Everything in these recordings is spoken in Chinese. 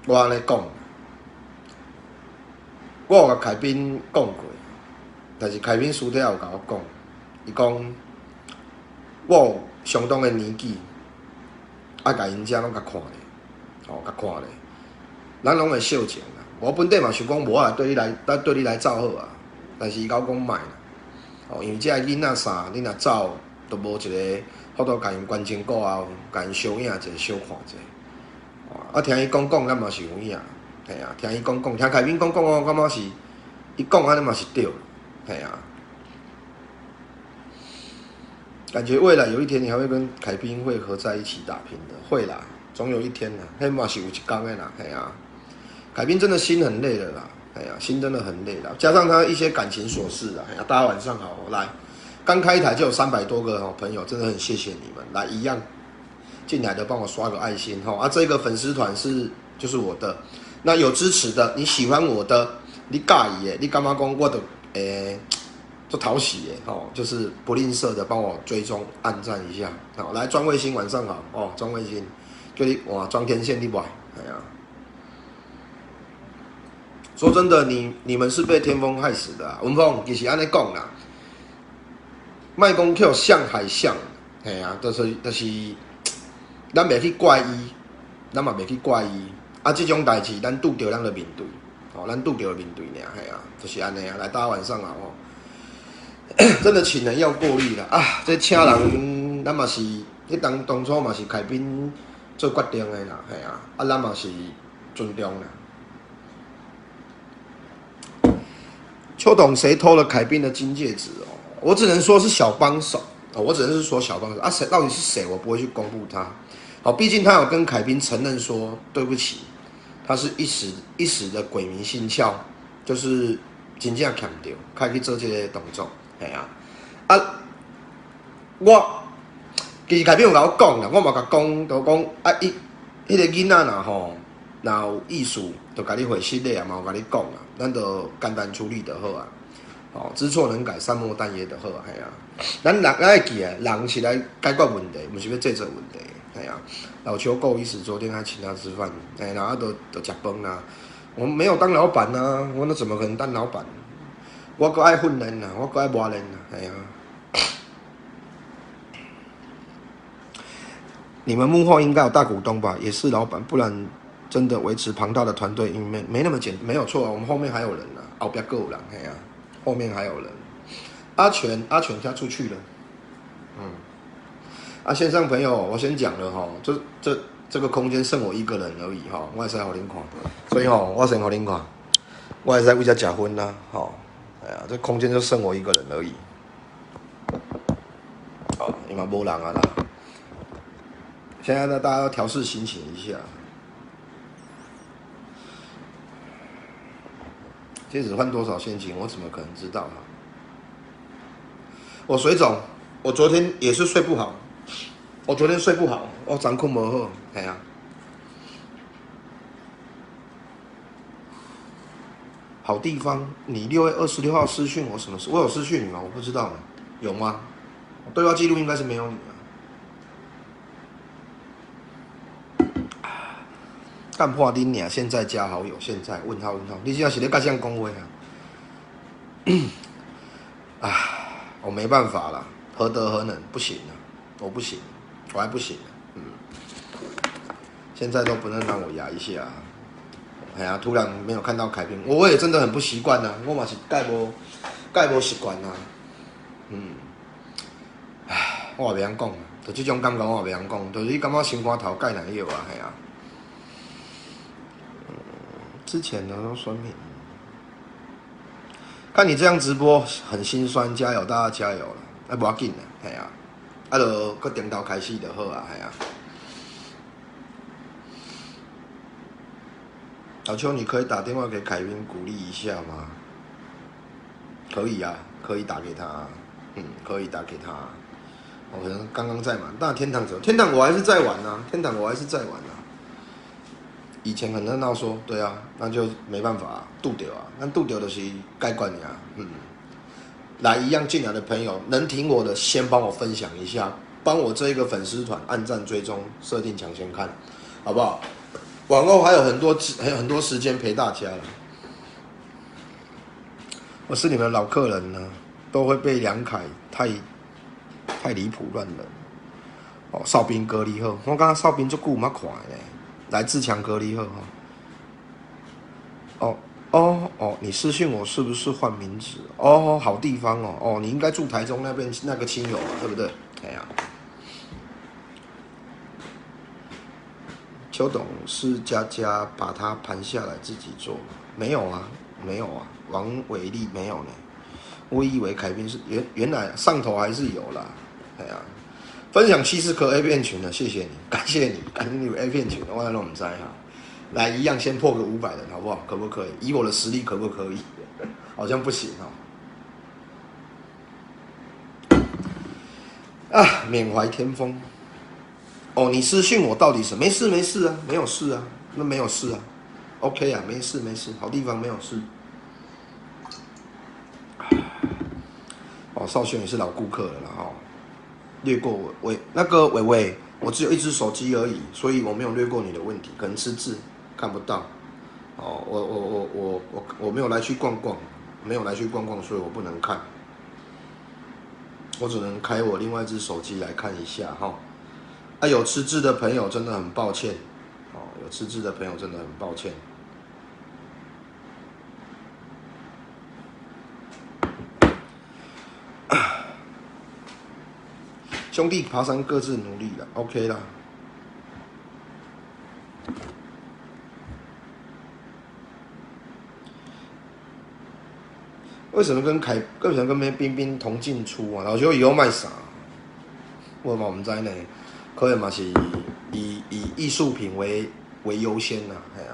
我安尼讲，我有甲凯宾讲过，但是凯宾私底下有甲我讲，伊讲我有相当的年纪，啊，甲因遮拢甲看咧，哦，甲看咧，咱拢会笑情啦。我本底嘛想讲，无啊，对你来照好啊，但是伊甲我讲莫啦，哦，因为遮囡仔啥，你若走，都无一个好多甲因关前顾后，甲因小影者，小看者。啊，听伊讲，咱嘛是有影，系啊，听伊讲，听凯宾讲，我感觉是，伊讲安尼嘛是对，系啊。感觉未来有一天你还会跟凯宾会合在一起打拼的，会啦，总有一天啦，迄嘛是有一天的啦，系啊。凯宾真的心很累了啦，哎呀，心真的很累了，加上他一些感情琐事啊，哎呀，大家晚上好，来，刚开台就有300多个朋友，真的很谢谢你们，来一样进来的帮我刷个爱心哈，啊，这个粉丝团就是我的，那有支持的，你喜欢我的，你介意的，你干嘛讲我的做讨喜耶，哦，就是不吝啬的帮我追踪按赞一下，好，来庄卫星晚上好哦，庄卫星，叫你哇庄天线你不？哎呀。说真的，你们是被天风害死的啊！文峰其实安尼讲啦，卖讲叫向海象，嘿啊，就是，咱袂去怪伊，咱嘛袂去怪伊。啊，这种代志咱拄着，咱就面对，哦，咱拄着面对尔，嘿啊，就是安尼啊。来，大家晚上好哦。真的请人要过滤了啊！这请人，咱嘛是，迄当初嘛是凯宾做决定的啦，嘿啊，啊，咱嘛是尊重啦。邱董谁偷了凯宾的金戒指哦？我只能说是小帮手哦，我只能是说小帮手啊，谁到底是谁？我不会去公布他。好，毕竟他有跟凯宾承认说对不起，他是一时的鬼迷心窍，就是真正强调，开去做这个动作，系啊。我其实凯宾有甲我讲啦，我嘛甲讲，就讲啊，迄个囡仔啦吼。若有意思，就甲你回信咧啊，嘛有甲你讲啊，咱就简单处理就好啊。哦，知错能改，善莫大焉就好啊，系啊。咱会记啊，人是来解决问题，不是要制造问题，系啊。老邱够意思，昨天还请他吃饭，然后都食饭啦。我没有当老板啊，我那怎么可能当老板？我搁爱训练啊，我搁爱磨练啊，系啊。你们幕后应该有大股东吧？也是老板，不然。真的维持庞大的团队，因为没那么没有错啊，我们后面还有人啊，后边够人，嘿啊，后面还有人。阿全他出去了，线上朋友，我先讲了哈，这个空间剩我一个人而已哈，我也是好恁看，所以我先好恁看，我也是为家结婚啦，哎呀，这空间就剩我一个人而已，因为没人啊啦，现在呢，大家要调试心情一下。戒指换多少现金，我怎么可能知道啊？我水肿，我昨天也是睡不好，我昨天睡不好，我昨困无好，系啊。好地方，你6月26号私讯我什么事？我有私讯你吗？我不知道，有吗？对话记录应该是没有你啊。干破你娘！现在加好友，现在问号？你现在是咧甲谁讲话啊？我没办法了，何德何能？不行了，我不行，我还不行。现在都不能让我压一下。哎呀，突然没有看到凯宾，我也真的很不习惯呐。我嘛是介无习惯呐。我也袂晓讲，就这种感觉我也袂晓讲，就是你感觉心肝头介难药啊，系啊。之前的都酸命，看你这样直播很心酸，加油，大家加油了，无要紧的，系啊，就搁点到开始就好啊，系啊。老邱，你可以打电话给凯宾鼓励一下吗？可以啊，可以打给他，可以打给他。我可能刚刚在忙，但天堂我还是在玩啊，以前很热闹说，对啊，那就没办法啊，拄着啊，咱拄着就是该管你啊，来一样进来的朋友，能听我的先帮我分享一下，帮我这一个粉丝团按赞追踪，设定抢先看，好不好？往后还有很多时间陪大家了。我是你们的老客人呢，都会被梁凯太离谱乱了。哦，哨兵隔离后，我刚刚哨兵足久冇看嘞，来自强隔离后哦，你私讯我是不是换名字？哦，好地方哦，你应该住台中那边那个亲友嘛，对不对？哎呀，邱董是佳佳把它盘下来自己做，没有啊，王伟丽没有呢。我以为凯宾是原来上头还是有啦，哎呀，分享70颗 A 片群了，谢谢你，感谢你有 A 片群，我来让我们摘哈。来，一样先破个500人，好不好？可不可以？以我的实力，可不可以？好像不行啊！缅怀天风。哦，你私讯我到底是没事啊，没有事啊，那没有事啊 ，OK 啊，没事，好地方没有事。哦，少轩也是老顾客了啦，哦，略过那个伟，我只有一只手机而已，所以我没有略过你的问题，可能吃字看不到。哦，我没有来去逛逛，所以我不能看，我只能开我另外一只手机来看一下哈。啊，有吃字的朋友真的很抱歉，哦，有吃字的朋友真的很抱歉。兄弟爬山各自努力了 ，OK 啦。为什么跟冰冰同进出啊？老兄以后卖啥？我们知呢，可能嘛是以艺术品为优先呐，哎呀。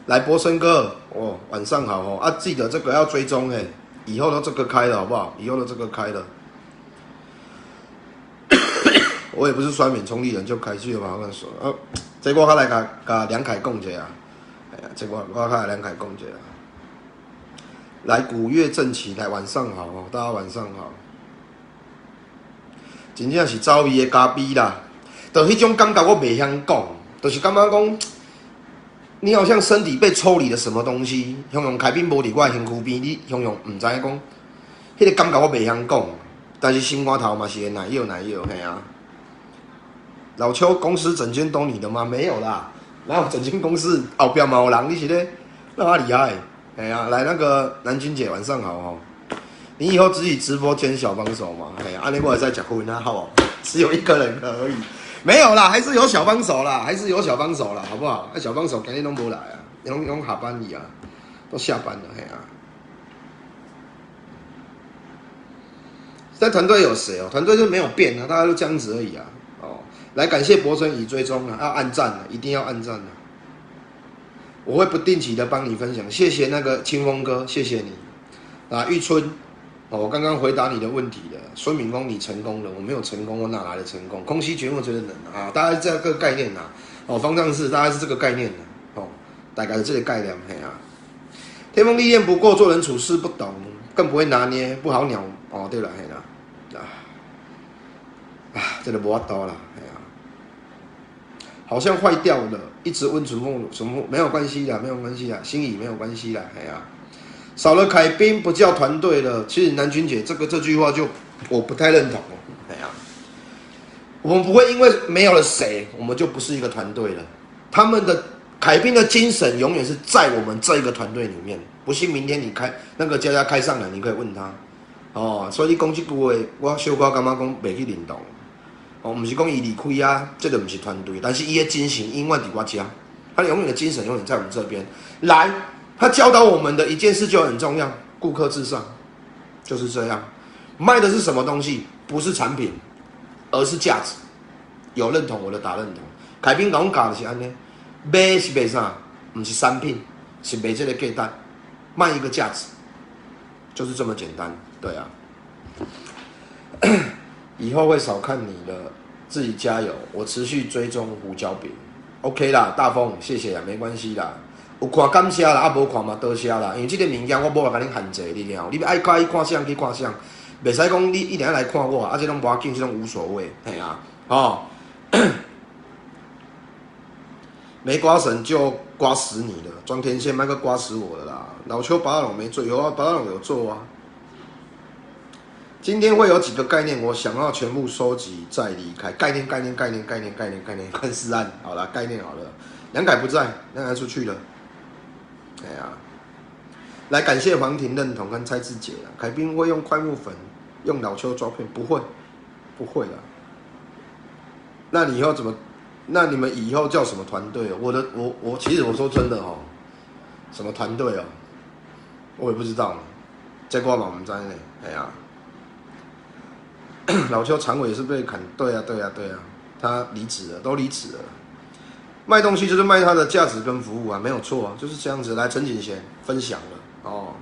来，博生哥，哦，晚上好哦，啊，记得这个要追踪哎，以后都这个开了好不好？以后都这个开了。我也不是酸民冲力人就开去了嘛，我跟你说，这我来甲梁凯讲一下啊，哎呀，这我来梁凯讲一下。来，古月正奇，来晚上好哦，大家晚上好。真正是走味的咖啡啦，就迄种感觉我袂晓讲，就是感觉讲，你好像身体被抽离了什么东西，用凯宾无伫我的身躯边，你用唔知讲，迄个感觉我袂晓讲，但是心肝头嘛是会奶油，嘿啊。老邱公司整间都你的吗？没有啦，哪有整间公司后边嘛有人？你是咧那厉害？哎呀，来那个南君姐晚上好哦。你以后自己直播兼小帮手嘛？哎呀，安尼我也在结婚啊，好不好？只有一个人而已，没有啦，还是有小帮手啦，好不好？那小帮手今天都没来啊，拢下班去啊，都下班了，嘿啊。但团队有谁哦？团队就没有变啊，大家都这样子而已啊。哦，来感谢博生已追踪啊，要按赞啊，一定要按赞啊。我会不定期的帮你分享，谢谢那个清风哥，谢谢你啊，玉春，哦，我刚刚回答你的问题了，孙敏公你成功了，我没有成功，我哪来的成功？空隙绝我觉得能啊，大概这个概念呐，哦，方丈式大概是这个概念的，哦，大概是这个概念，嘿啊，天风历练不过，做人处事不懂，更不会拿捏，不好鸟，哦，对了，嘿啦，真的没法度啦，嘿啊。好像坏掉了，一直问存凤没有关系啦，心仪没有关系啦，哎呀，少了凯宾不叫团队了。其实南君姐这句话就我不太认同哦，哎呀，我们不会因为没有了谁，我们就不是一个团队了。他们的凯宾的精神永远是在我们这一个团队里面。不信明天你那个佳佳开上来，你可以问他哦。所以你讲这句话，我小可感觉讲袂去认同。哦，不是讲伊离开啊，这个不是团队，但是伊的精神永远在我家，他永远的精神永远在我们这边。来，他教导我们的一件事就很重要，顾客至上，就是这样。卖的是什么东西？不是产品，而是价值。有认同我的打认同。凯宾讲教的是安尼，卖是卖啥？不是产品，是卖这个价单，卖一个价值，就是这么简单。对啊。以后会少看你了，自己加油！我持续追踪胡椒饼 ，OK 啦，大风，谢谢啊，没关系啦。有看感谢啦，啊无看嘛多谢啦。因为这个物件我无法甲你限制你了，你爱看去看相去看相，袂使讲你一定要来看我，啊，这拢无要紧，这种无所谓，嘿啊，哦，没刮神就刮死你了，装天线，麦克刮死我了啦！老邱八大龙没做，有啊，八大龙有做啊。今天会有几个概念，我想要全部收集再离开。概念，看思案，好了，概念好了。梁凯不在，梁凯出去了。哎呀，来感谢黄庭认同跟蔡志杰啊。凯宾会用快木粉，用老邱抓片，不会的。那你以后怎么？那你们以后叫什么团队？我其实我说真的哦，什么团队哦，我也不知道呢。这个我们在呢，哎呀。老邱常委也是被砍，对啊，他离职了，都离职了。卖东西就是卖他的价值跟服务啊，没有错啊，就是这样子。来，陈景贤分享了哦。